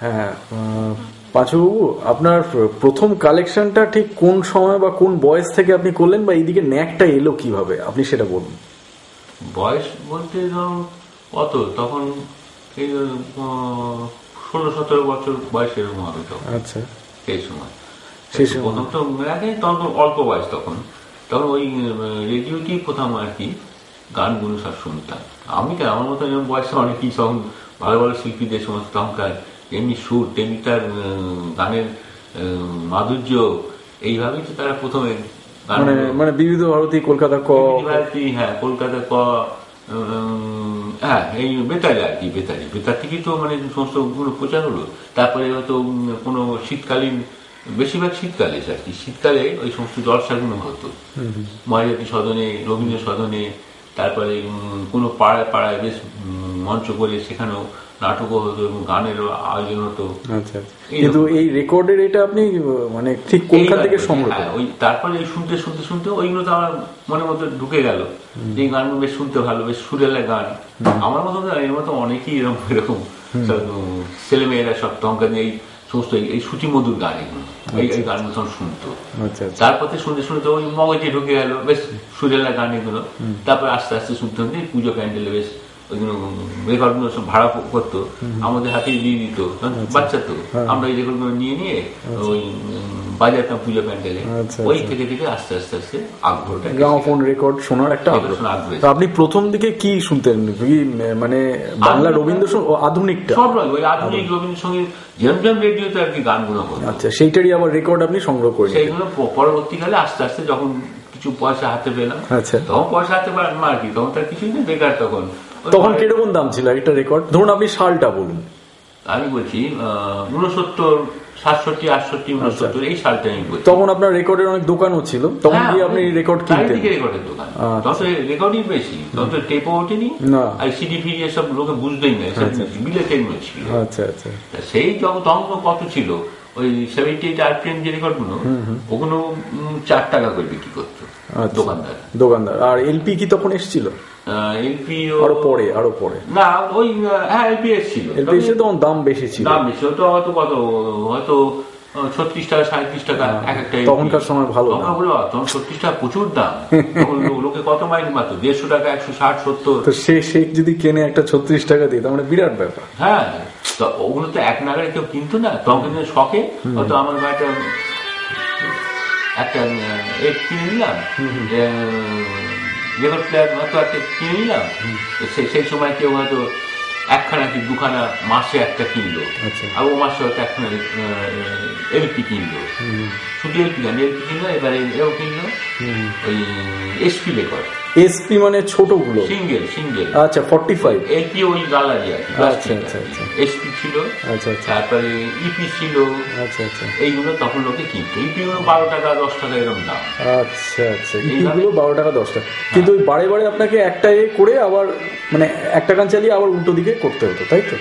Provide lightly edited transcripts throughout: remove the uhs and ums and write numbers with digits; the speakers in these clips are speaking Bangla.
হ্যাঁ, পাঁচুবাবু, আপনার প্রথম কালেকশনটা ঠিক কোন সময় বা কোন বয়স থেকে আপনি করলেন, বা এইদিকে ন্যাকটা এলো কিভাবে, আপনি সেটা বলুন। বয়স বলতে ধরুন কত তখন, এই 16-17 বছর বয়স এরকম হবে তখন। আচ্ছা, সেই সময় সেই সময় প্রথম তো তখন তো অল্প বয়স, তখন ওই রেডিওতেই প্রথম আর কি গানগুলো সব শুনতাম। আমি তো আমার মতো এরকম বয়সে অনেকেই তখন ভালো ভালো শিল্পীদের সমস্ত তখনকার এমনি সুর তেমনি তার গানের মাধুর্য, এইভাবেই তো তারা প্রথমে মানে বিবিধ ভারতী, কলকাতা ক ভারতী, হ্যাঁ কলকাতা ক, হ্যাঁ এই বেতারে আর কি, বেতার থেকেই তো মানে সমস্ত গুলো প্রচার হলো। তারপরে হয়তো কোনো শীতকালীন, বেশিরভাগ শীতকালে আর কি, শীতকালে ওই সমস্ত জলসাগুলো হতো মহাজাতি সদনে, রবীন্দ্র সদনে, তারপরে কোনো পাড়ায় পাড়ায় বেশ মঞ্চ করে সেখানেও নাটকও হতো এবং গানেরও আয়োজন হতো। আচ্ছা, কিন্তু এই রেকর্ডের এটা আপনি মানে ঠিক কোনখান থেকে সংগ্রহ করেন? ওই তারপরে এই শুনতে শুনতে শুনতে ওইগুলো তো আমার মনের মধ্যে ঢুকে গেল, এই গানগুলো বেশ শুনতে ভালো, বেশ সুরেলা গান। আমার মতো এর মতো অনেকেই এরকম ছেলেমেয়েরা সব তখনকার এই সমস্ত এই শ্রুতিমধুর গান, এগুলো এই গানগুলো তখন শুনতো। তারপরে শুনতে শুনতে ওই মগজে ঢুকে গেল বেশ সুরেলা গান এগুলো। তারপরে আস্তে আস্তে শুনতে শুনতে পুজো প্যান্ডেলে বেশ ওইগুলো রেকর্ডগুলো সব ভাড়া করতো, আমাদের হাতে দিয়ে দিত, বাচ্চা তো আমরা এই রেকর্ডগুলো নিয়ে নিয়ে ওই বাজারতাম পুজো প্যান্ডেলে। ওই থেকে থেকে আস্তে আস্তে আস্তে আগ্রহটা, গ্রামোফোন রেকর্ড শোনার একটা আগ্রহ। আপনি প্রথম দিকে কি শুনতেন, মানে বাংলা রবীন্দ্র আধুনিকটা? সব ওই আধুনিক রবীন্দ্রসঙ্গীত যেরকম রেডিওতে আর কি গানগুলো হতো। আচ্ছা, সেইটারই আবার রেকর্ড আপনি সংগ্রহ করেন? সেইগুলো পরবর্তীকালে আস্তে আস্তে যখন কিছু পয়সা হাতে পেলাম, তখন পয়সা হাতে পেলাম আর কি, তখন তার কিছুই নেই, বেকার। তখন কিরকম দাম ছিল একটা রেকর্ড? ধরুন আপনি সালটা বলুন। আমি বলছি 69, 67, 68, 69 এই সালটা আমি বলছি। তখন আপনার রেকর্ডের অনেক দোকানও ছিল, তখন কি আপনি রেকর্ড কিনতেন? রেকর্ডের দোকান, তখন রেকর্ডই বেশি, তখন তো টেপও ওঠেনি, আর সিডি ফিডি এসব লোকে বুঝতেই নাই, বিলেটের ছিল। আচ্ছা আচ্ছা, সেই তখন কত ছিল, ওই 78 RPM যে রেকর্ডগুলো, ওগুলো 4 টাকা করে বিক্রি করতো দোকানদার। আর এলপি কি তখন এসেছিল? এলপি আরো পরে না, ওই হ্যাঁ এলপি এসেছিল, তখন দাম বেশি ছিল, তো হয়তো কত, হয়তো 36 টাকা 37 টাকা এক একটা। তখনকার সময় ভালো, তখন 36 টাকা প্রচুর দাম। তখন লোকে কত মাইল মাত্র 150 টাকা, 160, 70। তো সে যদি কেনে একটা 36 টাকা দিয়ে, তার মানে বিরাট ব্যাপার। হ্যাঁ, তো ওগুলো তো এক নাগারে কেউ কিনতো না তখন, শখে হয়তো আমার একটা কিনে নিলাম, রেকর্ড প্লেয়ার হয়তো একটা কিনে নিলাম। সেই সময় কেউ হয়তো একখানা কি দুখানা মাসে একটা কিনলো, আর ও মাসে হয়তো একখানা এলপি কিনলো, শুধু এলপি কিনলো, এবারে এও কিনলো ওই এসপি রেকর্ড। এসপি মানে ছোটগুলো, সিঙ্গেল। আচ্ছা, 45 এলপি ওই গালারি আর কি। আচ্ছা আচ্ছা, এসপি ছিল, আচ্ছা, তারপরে ইপি ছিল। আচ্ছা আচ্ছা, এইগুলো তখন লোকে কিনতো। ইপি গুলো 12 টাকা 10 টাকা এরকম দাম। আচ্ছা আচ্ছা, ইপি গুলো 12 টাকা 10 টাকা। কিন্তু ওই বারে বারে আপনাকে একটা করে আবার মানে একটা গান চালিয়ে আবার উল্টো দিকে করতে হতো, তাই তো?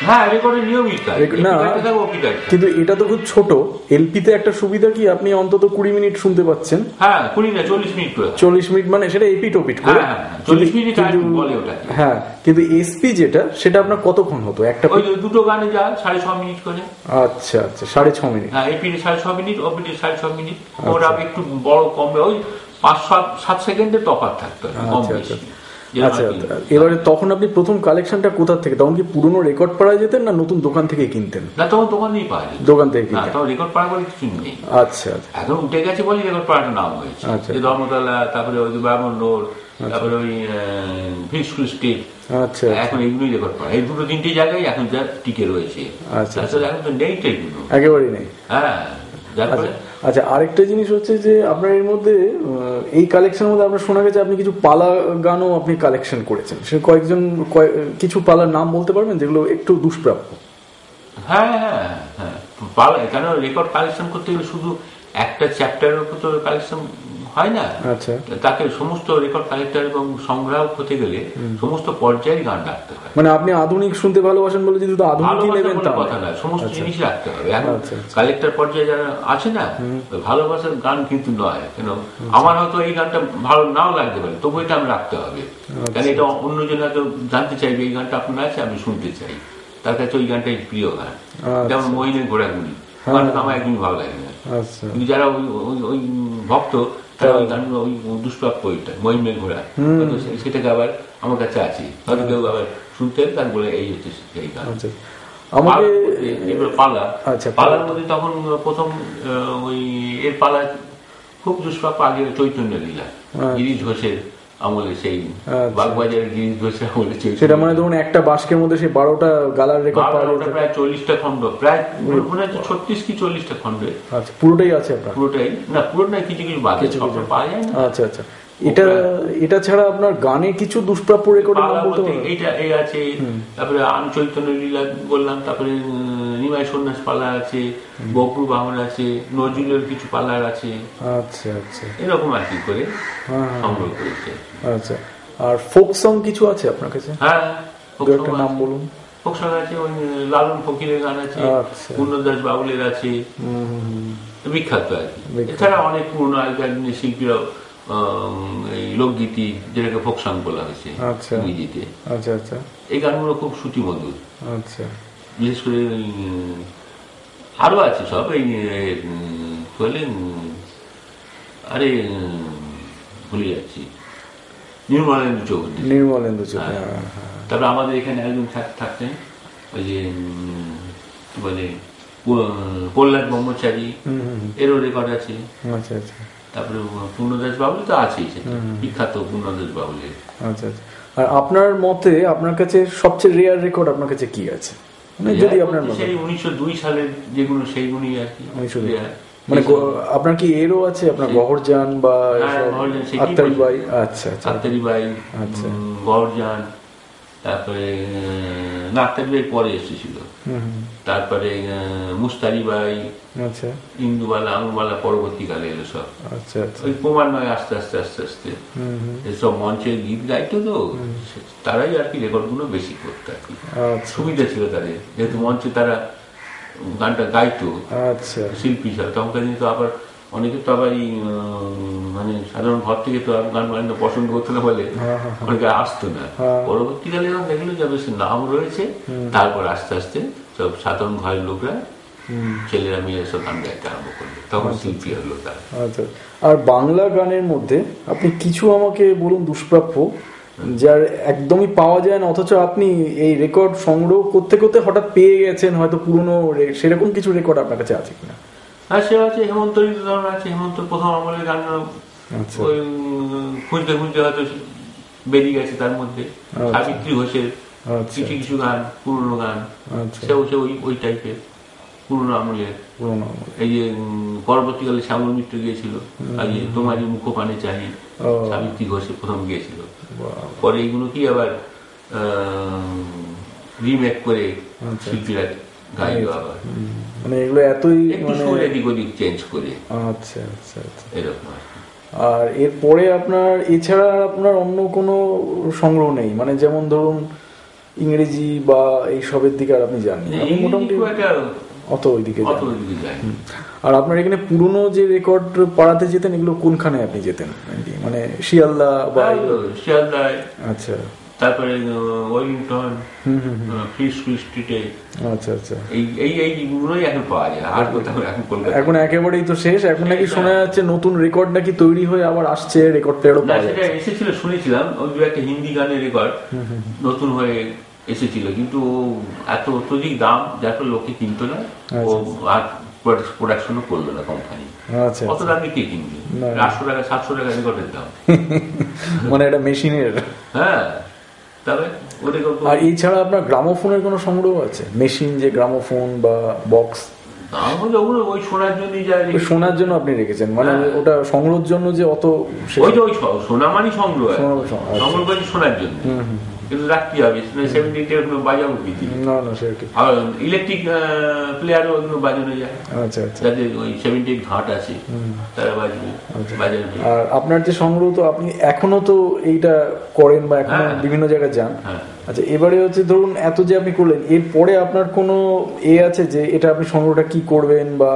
হ্যাঁ, রেকর্ডের নিয়মিত না, কিন্তু এটা তো খুব ছোট। এলপিতে একটা সুবিধা কি, আপনি অন্তত 20 মিনিট শুনতে পাচ্ছেন। হ্যাঁ, 20 না 40 মিনিট করে। 40 মিনিট মানে সেটা এপিট ওপিট করে। 40 মিনিট বলে ওটা। হ্যাঁ, কিন্তু এসপি যেটা, সেটা আপনার কতক্ষণ হতো? একটা ওই দুটো গানে যা 6.5 মিনিট করে। আচ্ছা আচ্ছা, 6.5 মিনিট। হ্যাঁ, এপিটে 6.5 মিনিট, ওপিটে 6.5 মিনিট। ওরা একটু বড় কমবে, ওই 5-7 সেকেন্ডের তফাৎ থাকতো কম বেশি। আচ্ছা, এবারে তখন আপনি প্রথম কালেকশনটা কোথা থেকে? তখন কি পুরনো রেকর্ড পাড়ায় যেতেন না নতুন দোকান থেকে কিনতেন? না, তখন দোকানেই পাওয়া যেত। দোকান থেকে কিনতেন? তখন রেকর্ড পাড়া বলে কিছু নেই। আচ্ছা, এখন উঠে গেছে বলে রেকর্ড পাড়াটার নাম হয়েছে। ধর্মতলা, তারপরে ওই ব্রাহ্মণ রোড, তারপরে ওই ফিস্কুল স্ট্রিট। আচ্ছা, এখন এইগুলোই রেকর্ড পাড়া। এই দুটো তিনটে জায়গায় এখন যা টিকে রয়েছে। আচ্ছা, এখন তো নেই, এগুলো একেবারেই নেই। হ্যাঁ, আচ্ছা, আরেকটা জিনিস হচ্ছে যে আপনার এর মধ্যে এই কালেকশনের মধ্যে আপনার শোনা গেছে আপনি কিছু পালা গানও আপনি কালেকশন করেছেন। সে কিছু পালার নাম বলতে পারবেন যেগুলো একটু দুষ্প্রাপ্য? হ্যাঁ হ্যাঁ হ্যাঁ, পালা কেন, রেকর্ড কালেকশন করতে গেলে শুধু একটা চ্যাপ্টারের উপর তো কালেকশন হয় না। আচ্ছা, তাকে সমস্ত রেকর্ড কালেক্টর এবং সংগ্রাহক হতে গেলে সমস্ত পর্যায়ে গান রাখতে হয়। মানে আপনি আধুনিক শুনতে ভালোবাসেন বলে যদি আধুনিকই নেবেন তা কথা না, সমস্ত জিনিস রাখতে হবে। এখন কালেক্টর পর্যায়ে যারা আছে না, ভালোবাসার গান কিন্তু নয়। কেন, আমার হয়তো এই গানটা ভালো নাও লাগতে পারে, তবু এটা আমি রাখতে হবে, কারণ এটা অন্যজন হয়তো জানতে চাইবে এই গানটা আপনার আছে, আমি শুনতে চাই। তার কাছে ওই গানটাই প্রিয় গান। আচ্ছা। যেমন মহিনের ঘোড়াগুলি গানটা তো আমার একদমই ভালো লাগে না, আচ্ছা কিন্তু যারা ওই ভক্ত তারা ওই গান, ওই দুষ্প্রাপ্য ওইটা মহিমের ঘোড়া, সেটাকে আবার আমার কাছে আছে, হয়তো কেউ আবার শুনতে তার বলে এই হচ্ছে সেই গান। আমাকে এবার পালা, আচ্ছা, পালার মধ্যে তখন প্রথম ওই এর পালা খুব দুষ্প্রাপ্য আগে চৈতন্য লীলা, গিরিশ ঘোষের আমলে, সেই বাগবাজারের গিরিশ ঘোষের আমলে সেটা মানে ধরুন একটা বাস্কের মধ্যে সেই 12টা গালার রেকর্ড পাওয়া ওটা প্রায় 40টা খণ্ড, প্রায় মনে হচ্ছে 36 কি 40টা খণ্ড। আচ্ছা, পুরোটাই আছে আপনার? পুরোটাই না, পুরোটাই কিছু কিছু বাকি পাওয়া যায় না। আচ্ছা আচ্ছা, এটা ছাড়া আপনার গানে কিছু দুষ্প্রাপ্য রেকর্ডের নাম বলতে পারবেন? এইটা এই আছে, তারপরে আমি চৈতন্য লীলা বললাম, তারপরে নিমাই সন্ন্যাস পালা আছে, বপুর বাহন আছে, নজরুলের কিছু পালার আছে। আচ্ছা আচ্ছা, এরকম আর কি করে সংগ্রহ করেছে। আচ্ছা, আর ফোক সং কিছু আছে আপনার কাছে? হ্যাঁ, একটা নাম বলুন। ফোক সং আছে, ওই লালন ফকিরের গান আছে, পূর্ণদাস বাউলের আছে, বিখ্যাত আর কি। এছাড়া অনেক পুরনো আগেকার দিনের শিল্পীরাও এই লোকগীতি, যেটাকে ফোক সং বলা হয়েছে ইংরেজিতে। আচ্ছা আচ্ছা, এই গানগুলো খুব শ্রুতিমধুর। আচ্ছা, বিশেষ করে আরো আছে সব, এই বলে আরে ভুলে যাচ্ছি, নির্মলেন্দু চৌধুরী। তারপরে আমাদের এখানে একজন থাকতেন, ওই যে কি বলে প্রহ্লাদ ব্রহ্মচারী, এরও রেকর্ড আছে। আচ্ছা আচ্ছা, তারপরে পূর্ণদাস বাউল তো আছেই, বিখ্যাত পূর্ণদাস বাউলের। আচ্ছা আচ্ছা, আর আপনার মতে আপনার কাছে সবচেয়ে রেয়ার রেকর্ড আপনার কাছে কি আছে? মানে যদি আপনার মতে সেই 1902 সালের যেগুলো, সেইগুলোই আর কি। মানে আপনার কি এরও আছে, আপনার গহরজান বা আত্তারি বাই? আচ্ছা আচ্ছা, আত্তারি বাই, আচ্ছা, গহরজান, তারপরে আত্তারি বাই পরে এসেছিল, তারপরে মুস্তারি বাই, আচ্ছা, ইন্দুবালা, আঙুরবালা পরবর্তীকালে এলো সব। আচ্ছা আচ্ছা, ওই ক্রমান্বয়ে আস্তে আস্তে আস্তে আস্তে এসব মঞ্চে গীত গাইতো, তো তারাই আর কি রেকর্ডগুলো বেশি করতো আর কি। সুবিধা ছিল তাদের, যেহেতু মঞ্চে তারা গানটা গাইতো, আচ্ছা, শিল্পী হিসাবে। তখনকার দিনে তো আবার অনেকে তো আবার মানে সাধারণ ঘর থেকে তো গান বাজনা পছন্দ করতো না বলে অনেকে আসতো না। পরবর্তীকালে দেখলো যে বেশ নাম রয়েছে, তারপর আস্তে আস্তে সব সাধারণ ঘরের লোকরা, ছেলেরা মেয়েরা সব গান গাইতে আরম্ভ করলো, তখন শিল্পী হলো তারা। আচ্ছা, আর বাংলা গানের মধ্যে আপনি কিছু আমাকে বলুন দুষ্প্রাপ্য, যার একদমই পাওয়া যায় না, অথচ আপনি এই রেকর্ড সংগ্রহ করতে করতে হঠাৎ পেয়ে গেছেন, হয়তো পুরনো, সেরকম কিছু রেকর্ড আপনার কাছে আছে কিনা? হ্যাঁ, সে আছে, হেমন্ত ঋতুধর আছে, হেমন্ত প্রথম আমলের গান, ওই খুঁজতে খুঁজতে হয়তো বেরিয়ে গেছে তার মধ্যে। সাবিত্রী ঘোষের কিছু কিছু গান, পুরনো গান, সেও সে ওই টাইপের পুরনো আমলের। এই যে পরবর্তীকালে শ্যামল মিত্র গিয়েছিল, তোমারই মুখপানে চাহি, সাবিত্রী ঘোষে প্রথম গিয়েছিল, পরে এইগুলো কি আবার রিমেক করে শিল্পীরা গাইল আবার, মানে এগুলো এতই এদিক ওদিক চেঞ্জ করে। আচ্ছা আচ্ছা আচ্ছা, এরকম। আর এরপরে আপনার এছাড়া আপনার অন্য কোনো সংগ্রহ নেই, মানে যেমন ধরুন ইংরেজি বা এইসবের দিকে আর আপনি জানেন? মোটামুটি অত ওইদিকে যান। আর আপনার এখানে পুরনো যে রেকর্ড পাড়াতে যেতেন, এগুলো কোনখানে আপনি যেতেন? মানে শিয়ালদা বা শিয়ালদা, আচ্ছা, তারপরে ওয়েলিংটন, ফ্রি স্ট্রিটে। আচ্ছা আচ্ছা, এইগুলোই এখন পাওয়া যায়, আর কোথাও এখন কলকাতা এখন একেবারেই তো শেষ। এখন নাকি শোনা যাচ্ছে নতুন রেকর্ড নাকি তৈরি হয়ে আবার আসছে, রেকর্ড প্লেয়ারও পাওয়া যাচ্ছে। সেটা এসেছিল, শুনেছিলাম, ওই একটা হিন্দি গানের রেকর্ড নতুন হয়ে এসেছিল, কিন্তু এত অত্যধিক দাম, যার ফলে লোকে কিনতো না, ও আর প্রোডাকশনও করলো না কোম্পানি। কত দামে কে কিনবে? 800 টাকা 700 টাকা রেকর্ডের দাম, মানে এটা মেশিনের। হ্যাঁ, তবে আর এছাড়া আপনার গ্রামোফোনের কোনো সংগ্রহ আছে? মেশিন, যে গ্রামোফোন বা বক্স, ওই শোনার জন্য, শোনার জন্য আপনি রেখেছেন, মানে ওটা সংগ্রহের জন্য যে অত, ওই শোনা মানে সংগ্রহ, সংগ্রহ করে শোনার জন্য, কিন্তু রাখতে হবে, 70 বাজাবো কি না, আর ইলেকট্রিক প্লেয়ারও বাজানো যায়। আচ্ছা আচ্ছা, যাদের ওই 70 ঘাট আছে তারা বাজবে, বাজাবে। আর আপনার যে সংগ্রহ, তো আপনি এখনো তো এইটা করেন বা এখনো বিভিন্ন জায়গায় যান। আচ্ছা, এবারে হচ্ছে ধরুন এত যে আপনি করলেন, এরপরে আপনার কোনো আছে যে এটা আপনি সংগ্রহটা কি করবেন বা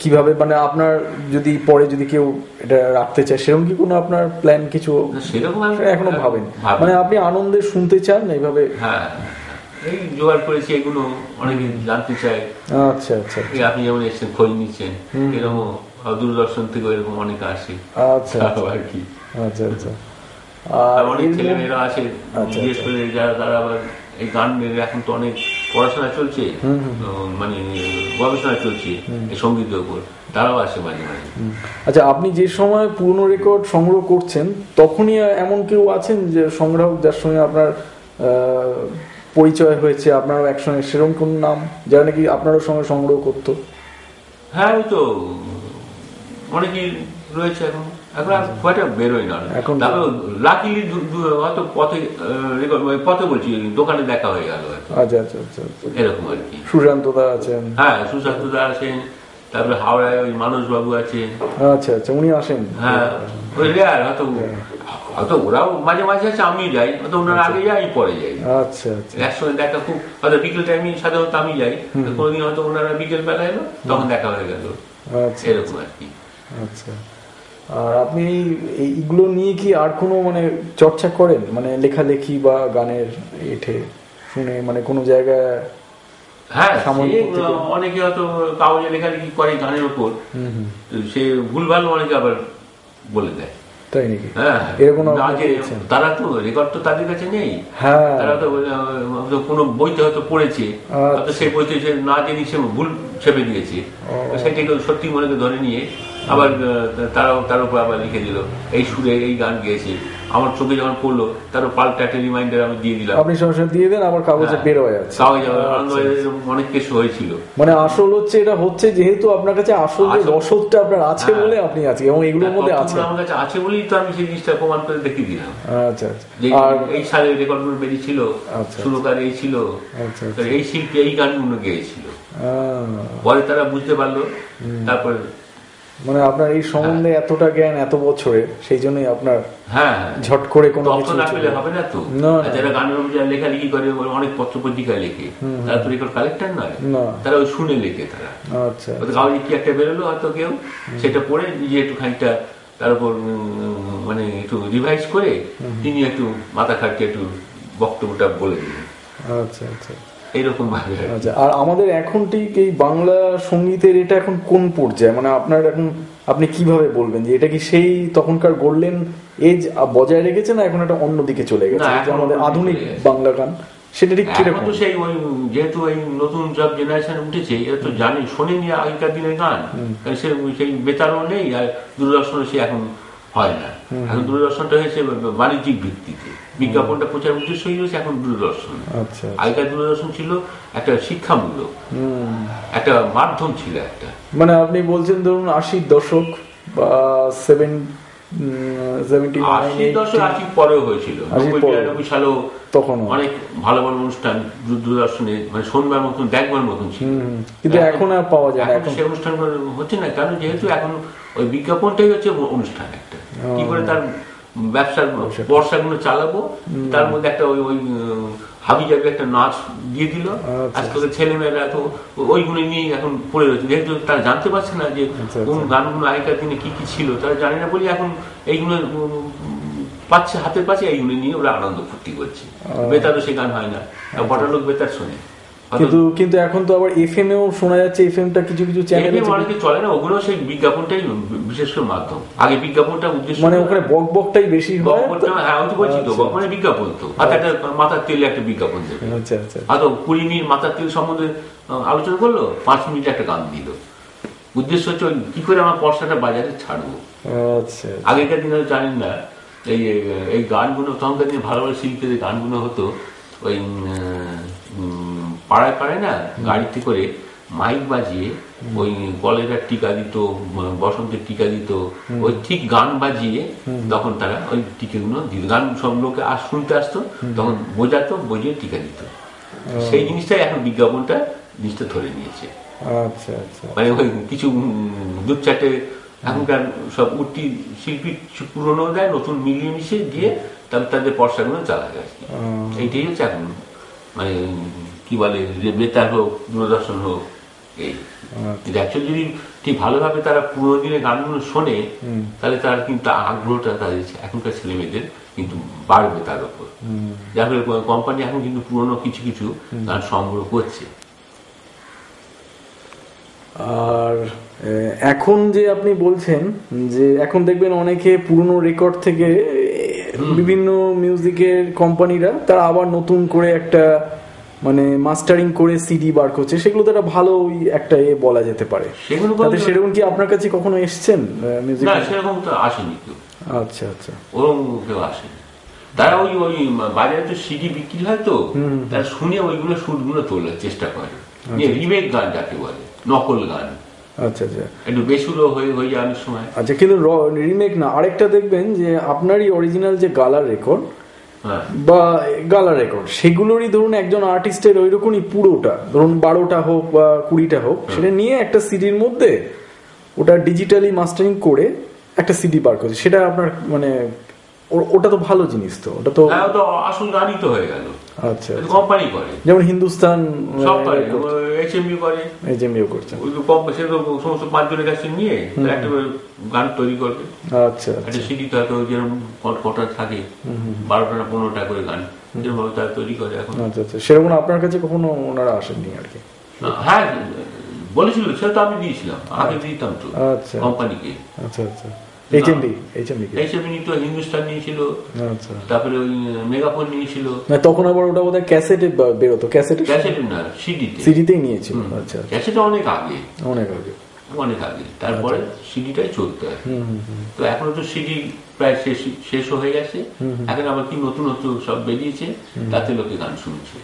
কিভাবে, মানে আপনার যদি পরে যদি কেউ এটা রাখতে চায়, সেরকম কি কোনো আপনার প্ল্যান কিছু সেরকম এখনো ভাবেন? মানে আপনি আনন্দে শুনতে চান এইভাবে? হ্যাঁ, এই জোগাড় করেছি, এগুলো অনেকে জানতে চায়। আচ্ছা আচ্ছা এই আপনি যেমন এসেছেন খোঁজ নিচ্ছেন, এরকম দূরদর্শন থেকে এরকম অনেকে আসে আচ্ছা আর কি। আচ্ছা আচ্ছা। আর অনেক ছেলেমেয়েরা আসে, বিশেষ করে যারা তারা আবার এই গান এখন তো অনেক পড়াশোনা চলছে, মানে গবেষণা চলছে এই সঙ্গীতের উপর, তারাও আসে মাঝে মাঝে। আচ্ছা, আপনি যে সময় পুরনো রেকর্ড সংগ্রহ করছেন তখনই এমন কেউ আছেন যে সংগ্রাহক যার সঙ্গে আপনার পরিচয় হয়েছে, আপনারও একসঙ্গে সেরকম কোন নাম যারা নাকি আপনারও সঙ্গে সংগ্রহ করতো? হ্যাঁ, ওই তো অনেকেই রয়েছে এখন। এখন আর খুব একটা বেরোয় না এখন। তারপরে লাকিলি হয়তো পথে বলছি দোকানে দেখা হয়ে গেল। আচ্ছা আচ্ছা আচ্ছা, এরকম আর কি। সুশান্ত দা আছেন? হ্যাঁ, সুশান্ত দা আছেন। তারপরে হাওড়ায় ওই মানস বাবু আছে। আচ্ছা আচ্ছা, উনি আসেন? হ্যাঁ, ওই রেয়ার, হয়তো ওরাও মাঝে মাঝে আছে, আমি যাই, হয়তো ওনারা আগে যাই, পরে যাই। আচ্ছা আচ্ছা, একসঙ্গে দেখা খুব, হয়তো বিকেল টাইমে সাধারণত আমি যাই, কোনোদিন হয়তো ওনারা বিকেল বেলা এলো, তখন দেখা হয়ে গেল, এরকম আর কি। আচ্ছা, আর আপনি এইগুলো নিয়ে কি আর কোনো মানে চর্চা করেন, মানে লেখালেখি বা গানের এঠে শুনে, মানে কোনো জায়গায়? হ্যাঁ, অনেকে হয়তো কাগজে লেখালেখি করে গানের উপর, সে ভুলভাল অনেকে আবার বলে দেয়। তাই নাকি? হ্যাঁ, এরকম তারা তো রেকর্ড তো তাদের কাছে নেই। হ্যাঁ, তারা তো কোনো বইতে হয়তো পড়েছে, হয়তো সেই বইতে সে না জেনে সে ভুল ছেপে দিয়েছে, সেটাকে সত্যি মনে ধরে নিয়ে আবার তার উপর আবার লিখে দিল এই সুরে এই গান গেয়েছে। আমার চোখে যখন পড়লো তারও পাল্টা একটা রিমাইন্ডার আমি দিয়ে দিলাম, আপনি সরাসরি দিয়ে দেন, আবার কাগজে বের হয়ে যাচ্ছে। কাগজে অনেক কিছু হয়েছিল। মানে আসল হচ্ছে এটা হচ্ছে যেহেতু আপনার কাছে আসল রসদটা আপনার আছে বলে আপনি আছেন, এবং এগুলোর মধ্যে আছে, আমার কাছে আছে বলেই তো আমি সেই জিনিসটা প্রমাণ করে দেখিয়ে দিলাম। আচ্ছা আচ্ছা, আর এই সালে রেকর্ডগুলো বেরিয়েছিল, সুরকার এই ছিল, এই শিল্পী এই গানগুলো গেয়েছিল, পরে তারা বুঝতে পারলো। তারপর মানে আপনার এই সম্বন্ধে এতটা জ্ঞান এত বছরে, সেই জন্যই আপনার হ্যাঁ ঝট করে কোনো কিছু না পেলে হবে না তো। যারা গানের লেখালেখি করে অনেক পত্র পত্রিকায় লেখে, তারা তো রেকর্ড কালেক্টর নয়, তারা ওই শুনে লেখে। তারা আচ্ছা, কাগজে কি একটা বেরোলো হয়তো কেউ সেটা পড়ে নিজে একটু খানিকটা তার উপর মানে একটু রিভাইজ করে তিনি একটু মাথা খাটিয়ে একটু বক্তব্যটা বলে দিলেন। আচ্ছা আচ্ছা, এইরকম ভাবে। আচ্ছা, আর আমাদের এখন ঠিক এই বাংলা সঙ্গীতের এটা এখন কোন পর্যায়ে, মানে আপনার এখন আপনি কিভাবে বলবেন যে এটা কি সেই তখনকার গোল্ডেন এজ বজায় রেখেছে, না এখন একটা অন্যদিকে চলে গেছে আমাদের আধুনিক বাংলা গান, সেটা ঠিক কিরকম? তো সেই ওই যেহেতু এই নতুন সব জেনারেশন উঠেছে, এরা তো জানি শোনেনি আগেকার দিনের গান, সেই বেতারও নেই, আর দূরদর্শনে সে এখন হয় না। এখন দূরদর্শনটা হয়েছে বাণিজ্যিক ভিত্তিতে, বিজ্ঞাপনটা প্রচার উদ্দেশ্যই হয়েছে এখন দূরদর্শন। আগেকার দূরদর্শন ছিল একটা শিক্ষামূলক, একটা মাধ্যম ছিল একটা। মানে আপনি বলছেন ধরুন 80 দশক বা 80 পরেও হয়েছিল, 90-92 সালেও তখন অনেক ভালো ভালো অনুষ্ঠান দূরদর্শনে মানে শোনবার মতন দেখবার মতন ছিল, কিন্তু এখন আর পাওয়া যায় না। এখন সেই অনুষ্ঠানগুলো হচ্ছে না, কারণ যেহেতু এখন ওই বিজ্ঞাপনটাই হচ্ছে অনুষ্ঠান একটা, কি করে তার ব্যবসার বর্ষাগুলো চালাবো, তার মধ্যে একটা ওই ওই হাবিজাবি একটা নাচ দিয়ে দিল। আজকাল ছেলেমেয়েরা তো ওইগুলো নিয়ে এখন পড়ে রয়েছে, যেহেতু তারা জানতে পারছে না যে কোন গানগুলো আগেকার দিনে কি কি ছিল, তারা জানে না বলে এখন এইগুলো পাচ্ছে, হাতের পাচ্ছে, এইগুলো নিয়ে ওরা আনন্দ ফুর্তি করছে। বেতারও সে গান হয় না, বড় লোক বেতার শোনে, কিন্তু এখন তো আবার এফএম এও শোনা যাচ্ছে, এফএমটা কিছু কিছু চ্যানেলে অনেকে চলে না, ওগুলো সেই বিজ্ঞাপনটাই বিশেষ করে মাধ্যম। আগে বিজ্ঞাপনটা উদ্দেশ্য মানে ওখানে বকবকটাই বেশি হয়। হ্যাঁ, আমি তো বলছি তো মানে বিজ্ঞাপন তো একটা মাথার তেলে একটা বিজ্ঞাপন দেবে, আচ্ছা আচ্ছা, হয়তো 20 মিনিট মাথার তেল সম্বন্ধে আলোচনা করলো, 5 মিনিট একটা গান দিল, উদ্দেশ্য হচ্ছে কি করে আমার পয়সাটা বাজারে ছাড়বো। আচ্ছা, আগেকার দিনে জানেন না এই গানগুলো, তখনকার দিনে ভালো ভালো শিল্পীদের গানগুলো হতো ওই পাড়ায় পাড়ায় না গাড়িতে করে মাইক বাজিয়ে ওই কলেরার টিকা দিত, বসন্তের টিকা দিত, ওই ঠিক গান বাজিয়ে তখন তারা ওই টিকাগুলো দিত, গান সব লোকে শুনতে আসতো, তখন বোঝাতো, বুঝিয়ে টিকা দিত। সেই জিনিসটাই এখন বিজ্ঞাপনটা জিনিসটা ধরে নিয়েছে। আচ্ছা আচ্ছা, মানে ওই কিছু দু চারটে এখনকার সব উঠতি শিল্পী পুরনো দেয়, নতুন মিলিয়ে মিশিয়ে দিয়ে তারপর তাদের পয়সাগুলো চালায় আর কি। এইটাই হচ্ছে এখন মানে কি বলে, বেতার হোক দূরদর্শন হোক, এই অ্যাকচুয়ালি যদি ঠিক ভালোভাবে তারা পুরোনো দিনের গানগুলো শোনে তাহলে তার কিন্তু আগ্রহটা তাদের এখনকার ছেলে মেয়েদের কিন্তু বাড়বে তার উপর, যার ফলে কোম্পানি এখন কিন্তু পুরোনো কিছু কিছু গান সংগ্রহ করছে। আর এখন যে আপনি বলছেন যে এখন দেখবেন অনেকে পুরনো রেকর্ড থেকে বিভিন্ন মিউজিকের কোম্পানিরা তারা আবার নতুন করে একটা মানে মাস্টারিং করে সিডি বার করছে, সেগুলো তো একটা ভালো একটা বলা যেতে পারে। সেরকম কি আপনার কাছে কখনো এসছেন মিউজিক? না, সেরকম তো আসেনি কেউ। আচ্ছা আচ্ছা, ওরকম কেউ আসেনি। তারা ওই বাজারে তো সিডি বিক্রি হয়, তো তারা শুনে ওইগুলো সুরগুলো তোলার চেষ্টা করে, রিমেক গান যাকে বলে, নকল গান। আচ্ছা আচ্ছা, একটু বেসুরো হয়ে যায় অনেক সময়। আচ্ছা, কিন্তু রিমেক না, আরেকটা দেখবেন যে আপনারই অরিজিনাল যে গালার রেকর্ড বা গালা রেকর্ড, সেগুলোরই ধরুন একজন আর্টিস্টের ওই রকমই পুরোটা ধরুন 12টা হোক বা 20টা হোক, সেটা নিয়ে একটা সিডির মধ্যে ওটা ডিজিটালি মাস্টারিং করে একটা সিডি বার করছে, সেটা আপনার মানে ওটা তো ভালো জিনিস, তো ওটা তো আসল গানই তো হয়ে গেল। আচ্ছা, কোম্পানি করে, যেমন হিন্দুস্তান সব করে, এইচএমভি করে, এইচএমভিও করছে, ওই সে তো সমস্ত 5 জনের কাছে নিয়ে একটা গান তৈরি করবে। আচ্ছা, একটা সিডি তো হয়তো যেরকম কটা থাকে 12টা না 15টা করে গান, যেরকম তারা তৈরি করে এখন। আচ্ছা আচ্ছা, সেরকম আপনার কাছে কখনো ওনারা আসেননি আর কি? হ্যাঁ, বলেছিল, সেটা তো আমি দিয়েছিলাম, আগে দিতাম তো কোম্পানিকে। আচ্ছা আচ্ছা, এইচএমভি নিত, হিন্দুস্তান নিয়েছিল, তারপরে ওই মেগাফোন নিয়েছিল। তখন আবার ওটা বোধহয় ক্যাসেটে বেরোতো, ক্যাসেটে না, সিডিতেই নিয়েছিল। আচ্ছা, ক্যাসেটে অনেক আগে, অনেক আগে, তারপরে সিডিটাই চলতে হয়। তো এখনো তো সিডি প্রায় শেষ হয়ে গেছে, এখন আবার কি নতুন নতুন সব বেরিয়েছে, তাতে লোকে গান শুনছে।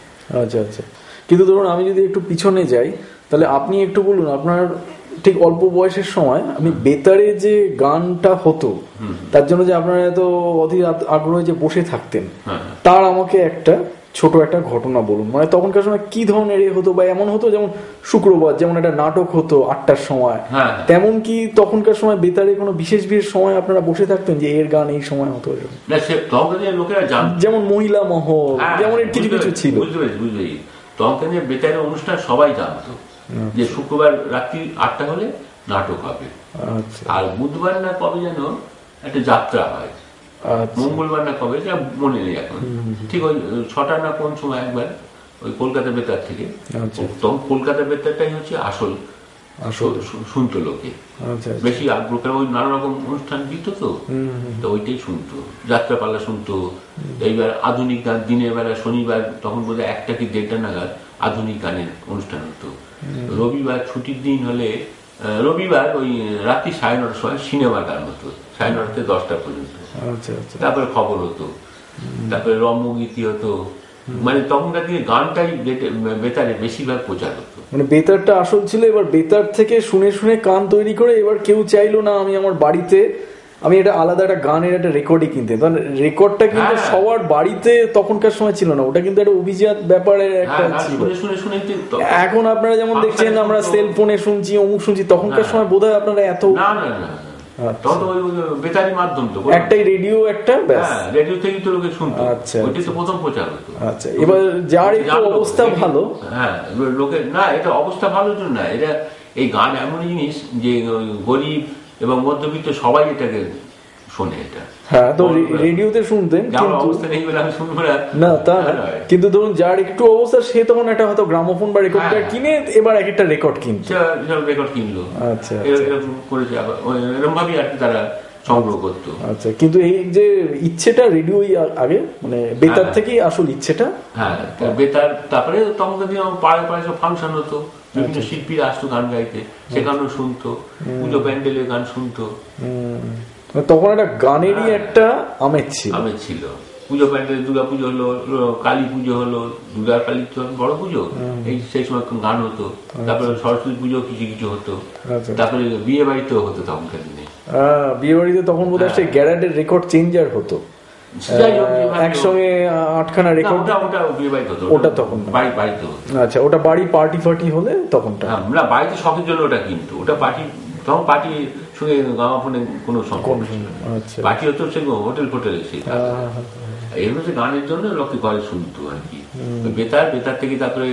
আচ্ছা আচ্ছা, কিন্তু ধরুন আমি যদি একটু পিছনে যাই, তাহলে আপনি একটু বলুন আপনার ঠিক অল্প বয়সের সময় আপনি বেতারে যে গানটা হতো তার জন্য যে আপনারা এত অধীর আগ্রহে যে বসে থাকতেন, তার আমাকে একটা ছোট একটা ঘটনা বলুন। মানে তখনকার সময় কি ধরনের হতো, বা এমন হতো যেমন শুক্রবার যেমন একটা নাটক হতো 8টার সময়, তেমন কি তখনকার সময় বেতারে কোনো বিশেষ সময় আপনারা বসে থাকতেন যে এর গান এই সময় হতো? যেমন মহিলা মহল, যেমন কিছু কিছু ছিল, বুঝলি, তখন বেতারের অনুষ্ঠান সবাই জানতো যে শুক্রবার রাত্রি 8টা হলে নাটক হবে, আর বুধবার না কবে যেন একটা যাত্রা হয়, মঙ্গলবার না কবে মনে নেই এখন, ঠিক ওই 6টা না কোন সময় একবার ওই কলকাতা বেতার থেকে, তখন কলকাতা বেতারটাই হচ্ছে আসল শুনতো লোকে, বেশি আগ্রহ, ওই নানা রকম অনুষ্ঠান দিত, তো ওইটাই শুনতো, যাত্রাপালা শুনতো। এইবার আধুনিক গান দিনের বেলা শনিবার তখন বোধহয় 1টা কি 1:30 নাগাদ আধুনিক গানের অনুষ্ঠান হতো। রবিবার ছুটির দিন হলে রবিবার ওই রাত্রি 9:30টার সময় সিনেমা গান হতো, 9:30 থেকে 10টা পর্যন্ত। তারপরে খবর হতো, তারপরে রম্যগীতি হতো, মানে তখনকার দিনে গানটাই বেতারে বেশিরভাগ প্রচার হতো, মানে বেতারটা আসল ছিল। এবার বেতার থেকে শুনে শুনে গান তৈরি করে এবার কেউ চাইলো না আমি আমার বাড়িতে আমি এটা আলাদা একটা গানের একটা রেকর্ডই কিনতে, রেকর্ডটা কিন্তু সবার বাড়িতে তখনকার সময় ছিল না, ওটা কিন্তু একটা অভিজাত ব্যাপারের একটা ছিল। এখন আপনারা যেমন দেখছেন আমরা সেল ফোনে শুনছি, অমুক শুনছি, তখনকার সময় বোধহয় আপনারা এত একটাই রেডিও, একটা রেডিও থেকেই তো লোকে শুনতো। আচ্ছা, ওইটাই তো প্রথম প্রচার হতো। আচ্ছা, এবার যার একটু অবস্থা ভালো, লোকে না, এটা অবস্থা ভালোর জন্য না, এটা এই গান এমন জিনিস যে গরিব এবং মধ্যবিত্ত সবাই এটাকে শোনে। এটা হ্যাঁ, তো রেডিওতে শুনতেন, না তা কিন্তু ধরুন যার একটু অবস্থা সে তখন একটা হয়তো গ্রামোফোন বা রেকর্ডার কিনে এবার এক একটা রেকর্ড কিনছে, রেকর্ড কিনলো। আচ্ছা, এরকম করেছে, এরকম ভাবেই আর কি তারা সংগ্রহ করতো। আচ্ছা, কিন্তু এই যে ইচ্ছেটা রেডিওই আগে, মানে বেতার থেকেই আসল ইচ্ছেটা। হ্যাঁ, বেতার, তারপরে তখন পাড়ায় পাড়ায় সব ফাংশন হতো, বিভিন্ন শিল্পীরা আসতো গান গাইতে, সেখানেও শুনতো, পুজো প্যান্ডেলের গান শুনতো। তখন একটা গানেরই একটা আমেজ ছিল। পুজো প্যান্ডেল, দুর্গা পুজো হলো, কালী পুজো হলো, দুর্গা কালী বড় পুজো, এই সেই সময় গান হতো। তারপরে সরস্বতী পুজো কিছু কিছু হতো, তারপরে বিয়ে বাড়িতেও হতো তখনকার দিনে। বিয়ে বাড়িতে তখন বোধহয় সেই গ্যারাডের রেকর্ড চেঞ্জার হতো, একসঙ্গে 8খানা রেকর্ড, ওটা তখন বাড়িতে হতো। আচ্ছা, ওটা বাড়ি পার্টি ফার্টি হলে তখনটা না, বাড়িতে শখের জন্য ওটা কিন্তু, ওটা পার্টি, তখন পার্টি সঙ্গে গ্রামাফোনে কোনো সম্পর্ক ছিল না, পার্টি হতো সে হোটেল ফোটেলে, সেই এই হচ্ছে গানের জন্য লোকে ঘরে শুনতো আর কি। বেতার থেকে তারপরে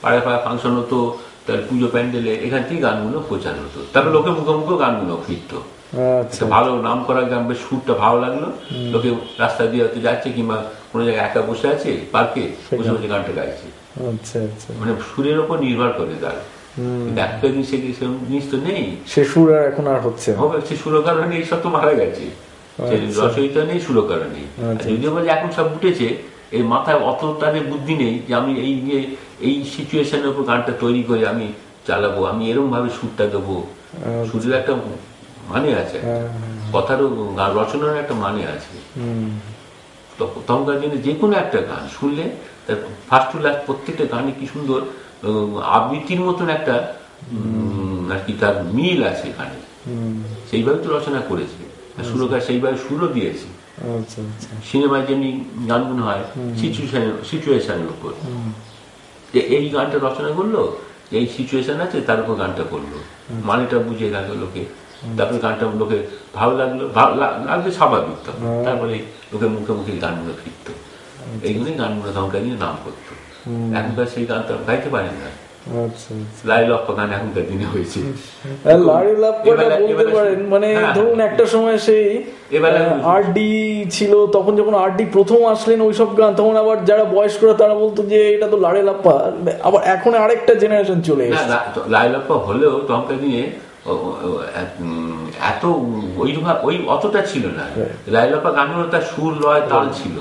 পাড়ায় পাড়ায় ফাংশন হতো, তার পুজো প্যান্ডেলে এখান থেকে গানগুলো প্রচার হতো, তারপরে লোকে মুখে মুখে গানগুলো ফিরতো। আচ্ছা, ভালো নাম করা গান, বেশ সুরটা ভালো লাগলো, লোকে রাস্তা দিয়ে হয়তো যাচ্ছে কিংবা কোনো জায়গায় একা বসে আছে পার্কে, বসে বসে গানটা গাইছে। আচ্ছা, আচ্ছা। মানে সুরের ওপর নির্ভর করে তার। একটা জিনিস সেরকম জিনিস তো নেই, সে সুর আর এখন আর হচ্ছে না। হবে সে সুরকার নেই, এইসব তো মারা গেছে। রচয়িতা নেই, সুরকার নেই। যদিও বলে এখন সব উঠেছে, এই মাথায় অত তাদের বুদ্ধি নেই যে আমি এই সিচুয়েশনের উপর গানটা তৈরি করে আমি চালাবো, আমি এরকম ভাবে সুরটা দেবো। সুরের একটা মানে আছে, কথারও রচনার একটা মানে আছে। তখনকার দিনে যে কোনো একটা গান শুনলে তার ফার্স্ট টু লাস্ট প্রত্যেকটা গানে কি সুন্দর আবৃত্তির মতন একটা আর কি তার মিল আছে এখানে। সেইভাবে তো রচনা করেছে, সুরকার সেইভাবে সুরও দিয়েছে। সিনেমায় যেমনি গানগুলো হয় সিচুয়েশনের উপর, যে এই গানটা রচনা করলো, এই সিচুয়েশন আছে তার উপর গানটা করলো, মানেটা বুঝে গেল লোকে, তারপরে গানটা লোকে ভালো লাগলো, লাগবে স্বাভাবিক, তারপরে লোকের মুখে মুখে গানগুলো ফিরত। এইগুলোই গানগুলো তখনকার দিনে নাম করতো। এখনকার সেই গানটা গাইতে পারেন না। লাইল লপ্পা গান এখনকার দিনে হয়েছে। মানে ধরুন একটা সময় সেই আরডি ছিল, তখন যখন আরডি প্রথম আসলেন ওইসব গান, তখন আবার যারা বয়স্করা তারা বলতো যে এটা তো লাড়ে লাপ্পা। আবার এখন আরেকটা জেনারেশন চলে এসেছে। লাড়ে লাপ্পা হলেও তখনকার দিনে এত ওই অতটা ছিল না। লাইলাপা গানেরও তার সুর লয় তাল ছিল,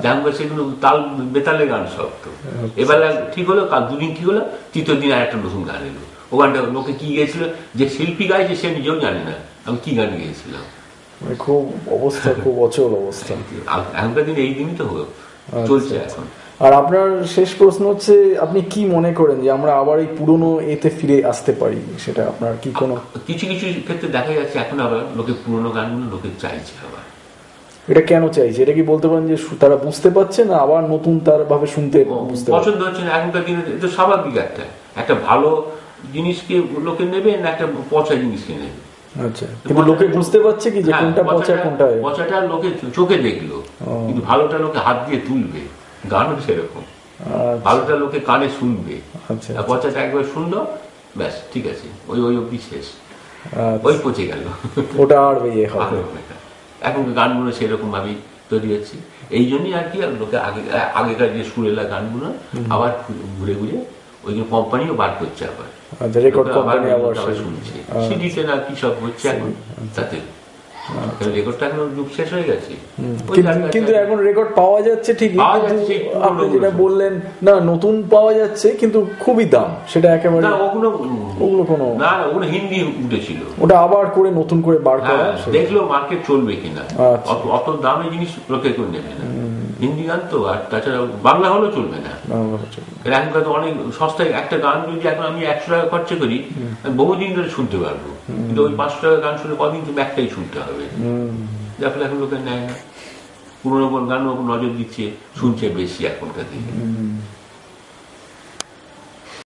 যেমন সেগুলো তাল বেতালের গান সব। তো এবার ঠিক হলো, কাল দুদিন ঠিক হলো, তৃতীয় দিন আর একটা নতুন গান এলো। ও গানটা লোকে কি গেছিল, যে শিল্পী গাইছে সে নিজেও জানে না আমি কি গান গিয়েছিলাম। খুব অবস্থা, খুব অচল অবস্থা। এখনকার দিনে এই দিনই তো চলছে এখন। আর আপনার শেষ প্রশ্ন হচ্ছে, আপনি কি মনে করেন যে আমরা আবার এই পুরনো এতে ফিরে আসতে পারি? সেটা আপনার কি কোনো কিছু কিছু ক্ষেত্রে দেখা যাচ্ছে এখন আবার লোকে পুরনো গানগুলো লোকে চাইছে আবার। এটা কেন চাইছে? এটা কি বলতে পারেন যে তারা বুঝতে পারছে না, আবার নতুন তার ভাবে শুনতে পছন্দ হচ্ছে না? এখনকার দিনে এটা স্বাভাবিক, একটা ভালো জিনিসকে লোকে নেবে না একটা পচা জিনিসকে নেবে। আচ্ছা, কিন্তু লোকে বুঝতে পারছে কি যে কোনটা পচা কোনটা? পচাটা লোকে চোখে দেখলো, কিন্তু ভালোটা লোকে হাত দিয়ে তুলবে। গানও সেরকম, ভালোটা লোকে কানে শুনবে, পচাটা একবার শুনলো ব্যাস ঠিক আছে, ওই অব্দি শেষ, ওই পচে গেল, ওটা আর ইয়ে হবে। এখন গানগুলো সেরকম ভাবেই তৈরি হচ্ছে। এই জন্যই আর কি লোকে আগেকার যে সুরেলা গানগুলো আবার ঘুরে ঘুরে ওইগুলো কোম্পানিও বার করছে আবার, শুনছে সিডিতে না কি সব হচ্ছে এখন, তাতে রেকর্ডটা এখন যুগ শেষ হয়ে গেছে। কিন্তু এখন রেকর্ড পাওয়া যাচ্ছে ঠিকই, আপনি যেটা বললেন না নতুন পাওয়া যাচ্ছে কিন্তু খুবই দাম, সেটা একেবারে ওগুলো কোনো না, ওগুলো হিন্দি উঠেছিল, ওটা আবার করে নতুন করে বার করা, দেখলো মার্কেট চলবে কিনা। অত দামে জিনিস লোকে কেউ নেবে না, হিন্দি গান তো। আর তাছাড়া বাংলা হলেও চলবে না। এখনকার তো অনেক সস্তায় একটা গান যদি এখন আমি 100 টাকা খরচা করি, বহুদিন ধরে শুনতে পারবো, কিন্তু ওই 500 টাকা গান শুনে কদিন তুমি একটাই শুনতে হবে। যার ফলে এখন লোকের নেয় না, পুরোনো গান নজর দিচ্ছে, শুনছে বেশি এখনকার দিনে।